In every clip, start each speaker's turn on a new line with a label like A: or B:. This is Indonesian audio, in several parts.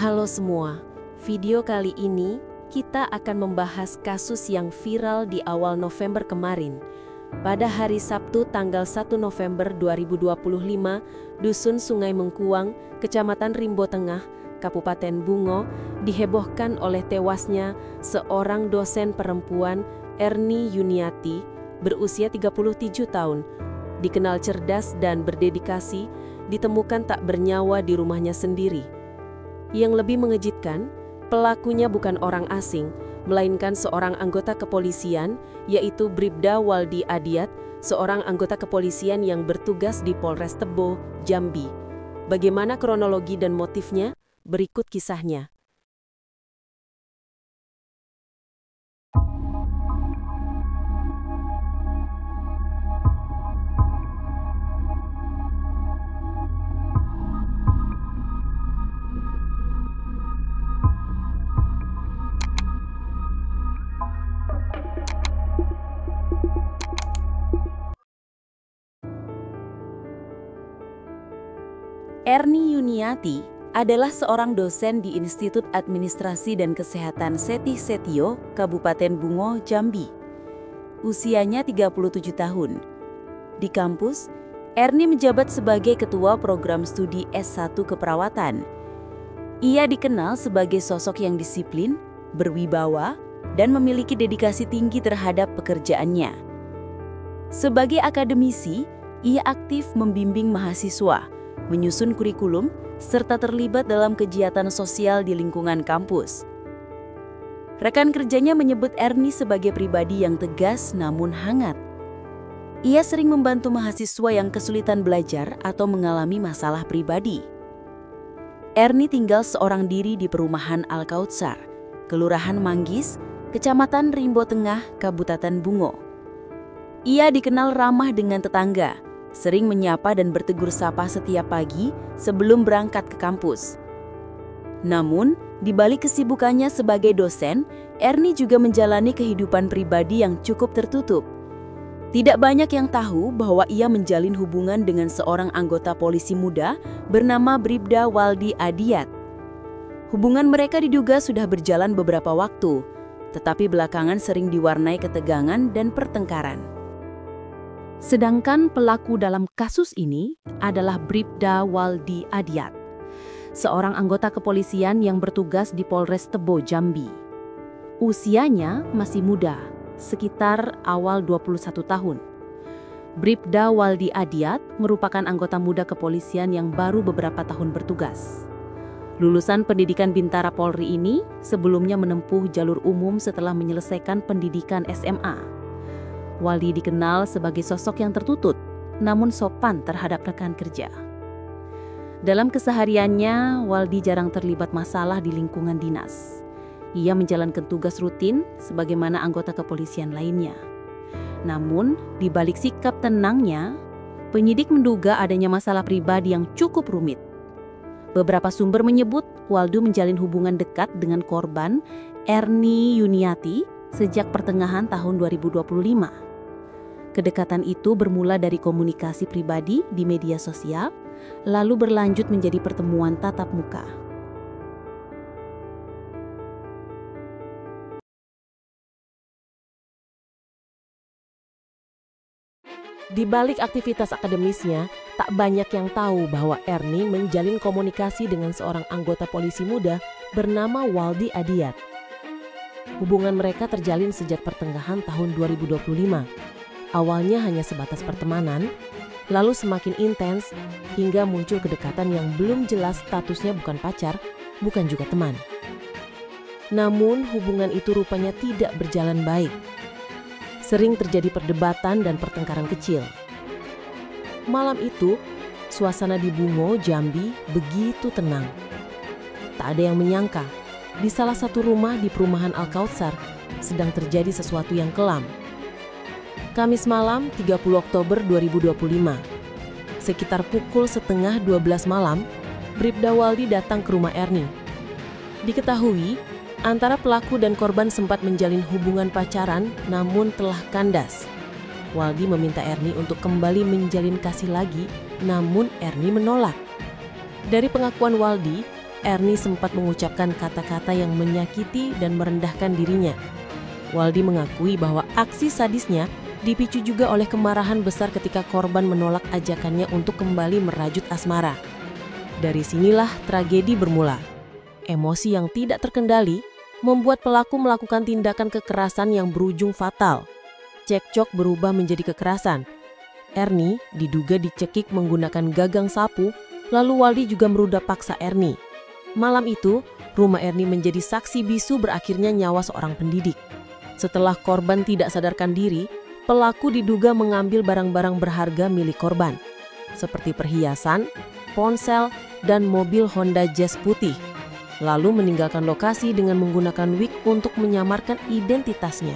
A: Halo semua, video kali ini kita akan membahas kasus yang viral di awal November kemarin. Pada hari Sabtu tanggal 1 November 2025, Dusun Sungai Mengkuang, Kecamatan Rimbo Tengah, Kabupaten Bungo, dihebohkan oleh tewasnya seorang dosen perempuan, Erni Yuniati, berusia 37 tahun. Dikenal cerdas dan berdedikasi, ditemukan tak bernyawa di rumahnya sendiri. Yang lebih mengejutkan, pelakunya bukan orang asing, melainkan seorang anggota kepolisian, yaitu Bribda Waldi Adiat, seorang anggota kepolisian yang bertugas di Polres Tebo, Jambi. Bagaimana kronologi dan motifnya? Berikut kisahnya. Erni Yuniati adalah seorang dosen di Institut Administrasi dan Kesehatan Setih Setio, Kabupaten Bungo, Jambi. Usianya 37 tahun. Di kampus, Erni menjabat sebagai Ketua Program Studi S1 Keperawatan. Ia dikenal sebagai sosok yang disiplin, berwibawa, dan memiliki dedikasi tinggi terhadap pekerjaannya. Sebagai akademisi, ia aktif membimbing mahasiswa, menyusun kurikulum, serta terlibat dalam kegiatan sosial di lingkungan kampus. Rekan kerjanya menyebut Erni sebagai pribadi yang tegas namun hangat. Ia sering membantu mahasiswa yang kesulitan belajar atau mengalami masalah pribadi. Erni tinggal seorang diri di perumahan Al-Kautsar, Kelurahan Manggis, Kecamatan Rimbo Tengah, Kabupaten Bungo. Ia dikenal ramah dengan tetangga, sering menyapa dan bertegur sapa setiap pagi sebelum berangkat ke kampus. Namun, di balik kesibukannya sebagai dosen, Erni juga menjalani kehidupan pribadi yang cukup tertutup. Tidak banyak yang tahu bahwa ia menjalin hubungan dengan seorang anggota polisi muda bernama Bribda Waldi Adiat. Hubungan mereka diduga sudah berjalan beberapa waktu, tetapi belakangan sering diwarnai ketegangan dan pertengkaran. Sedangkan pelaku dalam kasus ini adalah Bribda Waldi Adiat, seorang anggota kepolisian yang bertugas di Polres Tebo, Jambi. Usianya masih muda, sekitar awal 21 tahun. Bribda Waldi Adiat merupakan anggota muda kepolisian yang baru beberapa tahun bertugas. Lulusan pendidikan Bintara Polri ini sebelumnya menempuh jalur umum setelah menyelesaikan pendidikan SMA. Waldi dikenal sebagai sosok yang tertutup, namun sopan terhadap rekan kerja. Dalam kesehariannya, Waldi jarang terlibat masalah di lingkungan dinas. Ia menjalankan tugas rutin sebagaimana anggota kepolisian lainnya. Namun, di balik sikap tenangnya, penyidik menduga adanya masalah pribadi yang cukup rumit. Beberapa sumber menyebut Waldi menjalin hubungan dekat dengan korban Erni Yuniati sejak pertengahan tahun 2025. Kedekatan itu bermula dari komunikasi pribadi di media sosial, lalu berlanjut menjadi pertemuan tatap muka. Di balik aktivitas akademisnya, tak banyak yang tahu bahwa Erni menjalin komunikasi dengan seorang anggota polisi muda bernama Waldi Adiat. Hubungan mereka terjalin sejak pertengahan tahun 2025. Awalnya hanya sebatas pertemanan, lalu semakin intens hingga muncul kedekatan yang belum jelas statusnya bukan pacar, bukan juga teman. Namun hubungan itu rupanya tidak berjalan baik. Sering terjadi perdebatan dan pertengkaran kecil. Malam itu, suasana di Bungo, Jambi begitu tenang. Tak ada yang menyangka, di salah satu rumah di perumahan Al-Kautsar sedang terjadi sesuatu yang kelam. Kamis malam 30 Oktober 2025, sekitar pukul setengah 12 malam, Bribda Waldi datang ke rumah Erni. Diketahui, antara pelaku dan korban sempat menjalin hubungan pacaran namun telah kandas. Waldi meminta Erni untuk kembali menjalin kasih lagi, namun Erni menolak. Dari pengakuan Waldi,
B: Ernie sempat mengucapkan kata-kata yang menyakiti dan merendahkan dirinya. Waldi mengakui bahwa aksi sadisnya dipicu juga oleh kemarahan besar ketika korban menolak ajakannya untuk kembali merajut asmara. Dari sinilah tragedi bermula. Emosi yang tidak terkendali membuat pelaku melakukan tindakan kekerasan yang berujung fatal. Cekcok berubah menjadi kekerasan. Ernie diduga dicekik menggunakan gagang sapu, lalu Waldi juga meruda paksa Ernie. Malam itu, rumah Ernie menjadi saksi bisu berakhirnya nyawa seorang pendidik. Setelah korban tidak sadarkan diri, pelaku diduga mengambil barang-barang berharga milik korban, seperti perhiasan, ponsel, dan mobil Honda Jazz putih, lalu meninggalkan lokasi dengan menggunakan wig untuk menyamarkan identitasnya.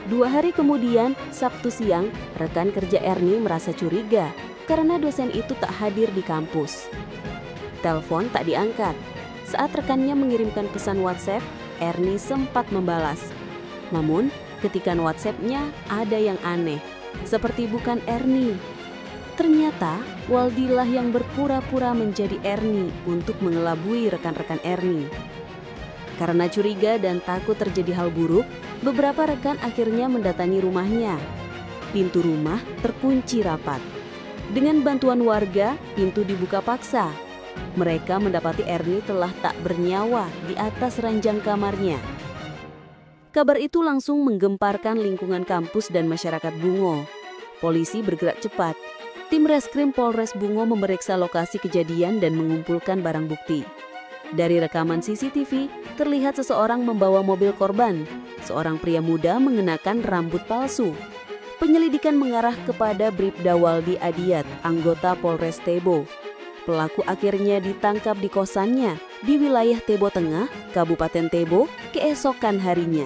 A: 2 hari kemudian, Sabtu siang, rekan kerja Ernie merasa curiga karena dosen itu tak hadir di kampus. Telepon tak diangkat. Saat rekannya mengirimkan pesan WhatsApp, Ernie sempat membalas. Namun, ketikan WhatsApp-nya ada yang aneh, seperti bukan Ernie. Ternyata, Waldilah yang berpura-pura menjadi Ernie untuk mengelabui rekan-rekan Ernie. Karena curiga dan takut terjadi hal buruk, beberapa rekan akhirnya mendatangi rumahnya. Pintu rumah terkunci rapat. Dengan bantuan warga, pintu dibuka paksa. Mereka mendapati Ernie telah tak bernyawa di atas ranjang kamarnya. Kabar itu langsung menggemparkan lingkungan kampus dan masyarakat Bungo. Polisi bergerak cepat. Tim Reskrim Polres Bungo memeriksa lokasi kejadian dan mengumpulkan barang bukti. Dari rekaman CCTV, terlihat seseorang membawa mobil korban. Seorang pria muda mengenakan rambut palsu. Penyelidikan mengarah kepada Bribda Waldi Adiat, anggota Polres Tebo. Pelaku akhirnya ditangkap di kosannya di wilayah Tebo Tengah, Kabupaten Tebo, keesokan harinya.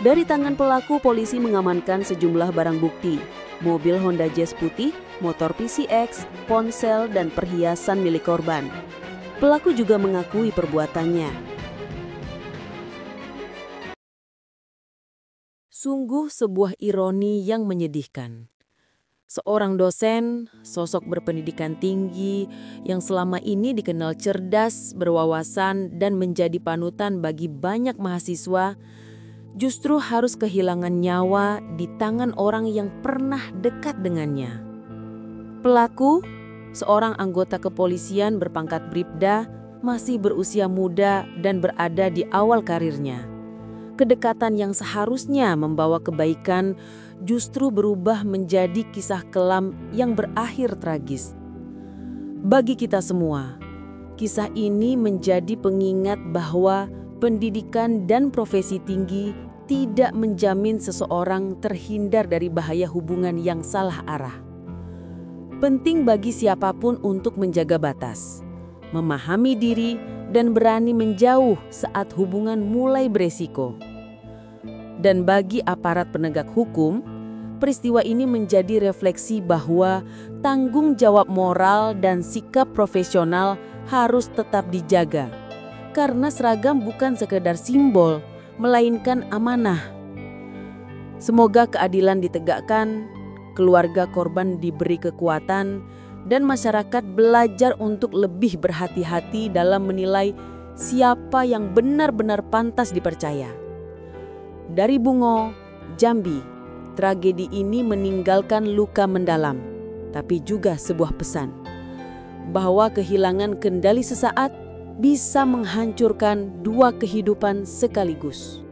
A: Dari tangan pelaku, polisi mengamankan sejumlah barang bukti, mobil Honda Jazz putih, motor PCX, ponsel, dan perhiasan milik korban. Pelaku juga mengakui perbuatannya. Sungguh sebuah ironi yang menyedihkan. Seorang dosen, sosok berpendidikan tinggi yang selama ini dikenal cerdas, berwawasan, dan menjadi panutan bagi banyak mahasiswa, justru harus kehilangan nyawa di tangan orang yang pernah dekat dengannya. Pelaku, seorang anggota kepolisian berpangkat Bribda, masih berusia muda dan berada di awal karirnya. Kedekatan yang seharusnya membawa kebaikan justru berubah menjadi kisah kelam yang berakhir tragis. Bagi kita semua, kisah ini menjadi pengingat bahwa pendidikan dan profesi tinggi tidak menjamin seseorang terhindar dari bahaya hubungan yang salah arah. Penting bagi siapapun untuk menjaga batas, memahami diri, dan berani menjauh saat hubungan mulai beresiko. Dan bagi aparat penegak hukum, peristiwa ini menjadi refleksi bahwa tanggung jawab moral dan sikap profesional harus tetap dijaga. Karena seragam bukan sekedar simbol, melainkan amanah. Semoga keadilan ditegakkan, keluarga korban diberi kekuatan, dan masyarakat belajar untuk lebih berhati-hati dalam menilai siapa yang benar-benar pantas dipercaya. Dari Bungo, Jambi, tragedi ini meninggalkan luka mendalam, tapi juga sebuah pesan bahwa kehilangan kendali sesaat bisa menghancurkan 2 kehidupan sekaligus.